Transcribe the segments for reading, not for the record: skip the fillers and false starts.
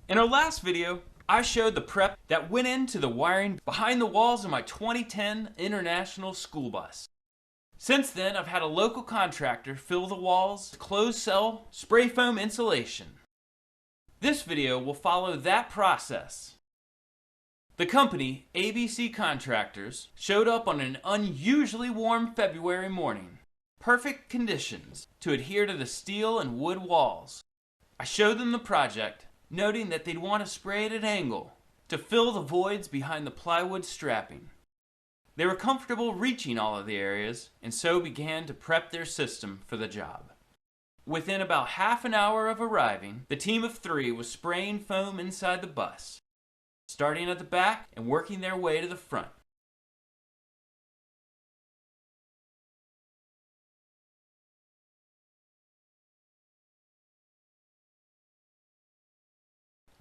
In our last video, I showed the prep that went into the wiring behind the walls of my 2010 International school bus. Since then, I've had a local contractor fill the walls with closed cell spray foam insulation. This video will follow that process. The company, ABC Contractors, showed up on an unusually warm February morning. Perfect conditions to adhere to the steel and wood walls. I showed them the project, noting that they'd want to spray at an angle to fill the voids behind the plywood strapping. They were comfortable reaching all of the areas and so began to prep their system for the job. Within about half an hour of arriving, the team of 3 was spraying foam inside the bus, starting at the back and working their way to the front.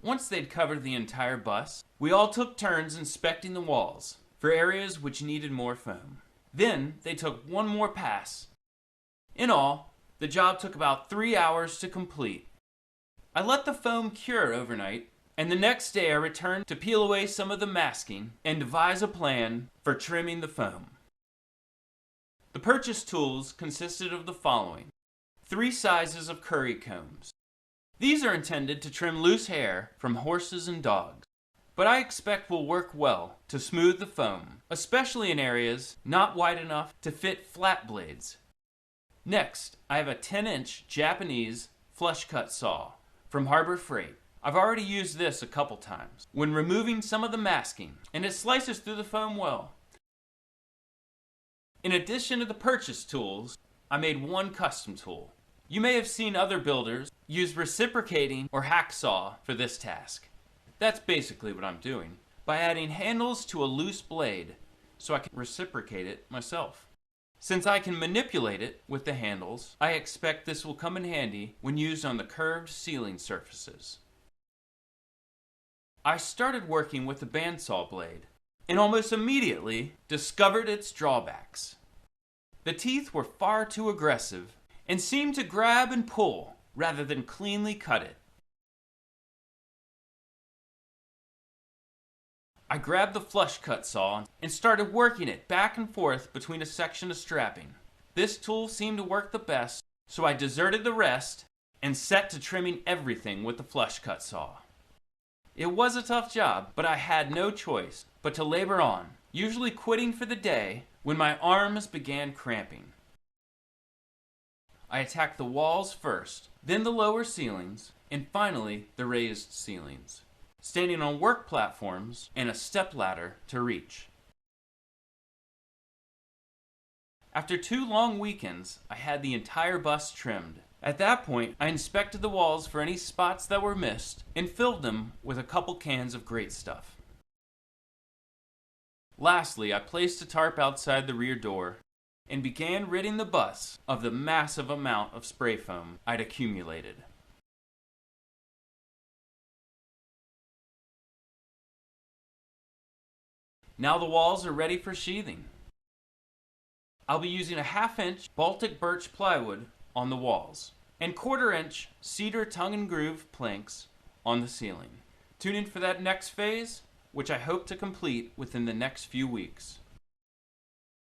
Once they'd covered the entire bus, we all took turns inspecting the walls for areas which needed more foam. Then they took one more pass. In all, the job took about 3 hours to complete. I let the foam cure overnight, and the next day I returned to peel away some of the masking and devise a plan for trimming the foam. The purchased tools consisted of the following: 3 sizes of curry combs. These are intended to trim loose hair from horses and dogs, but I expect will work well to smooth the foam, especially in areas not wide enough to fit flat blades. Next, I have a 10-inch Japanese flush cut saw from Harbor Freight. I've already used this a couple times when removing some of the masking, and it slices through the foam well. In addition to the purchased tools, I made one custom tool. You may have seen other builders use reciprocating or hacksaw for this task. That's basically what I'm doing, by adding handles to a loose blade so I can reciprocate it myself. Since I can manipulate it with the handles, I expect this will come in handy when used on the curved ceiling surfaces. I started working with the bandsaw blade and almost immediately discovered its drawbacks. The teeth were far too aggressive and seemed to grab and pull rather than cleanly cut it. I grabbed the flush cut saw and started working it back and forth between a section of strapping. This tool seemed to work the best, so I deserted the rest and set to trimming everything with the flush cut saw. It was a tough job, but I had no choice but to labor on, usually quitting for the day when my arms began cramping. I attacked the walls first, then the lower ceilings, and finally the raised ceilings, standing on work platforms and a stepladder to reach. After 2 long weekends, I had the entire bus trimmed. At that point, I inspected the walls for any spots that were missed and filled them with a couple cans of great stuff. Lastly, I placed a tarp outside the rear door and began ridding the bus of the massive amount of spray foam I'd accumulated. Now the walls are ready for sheathing. I'll be using a 1/2-inch Baltic Birch Plywood on the walls and 1/4-inch Cedar tongue and groove planks on the ceiling. Tune in for that next phase, which I hope to complete within the next few weeks.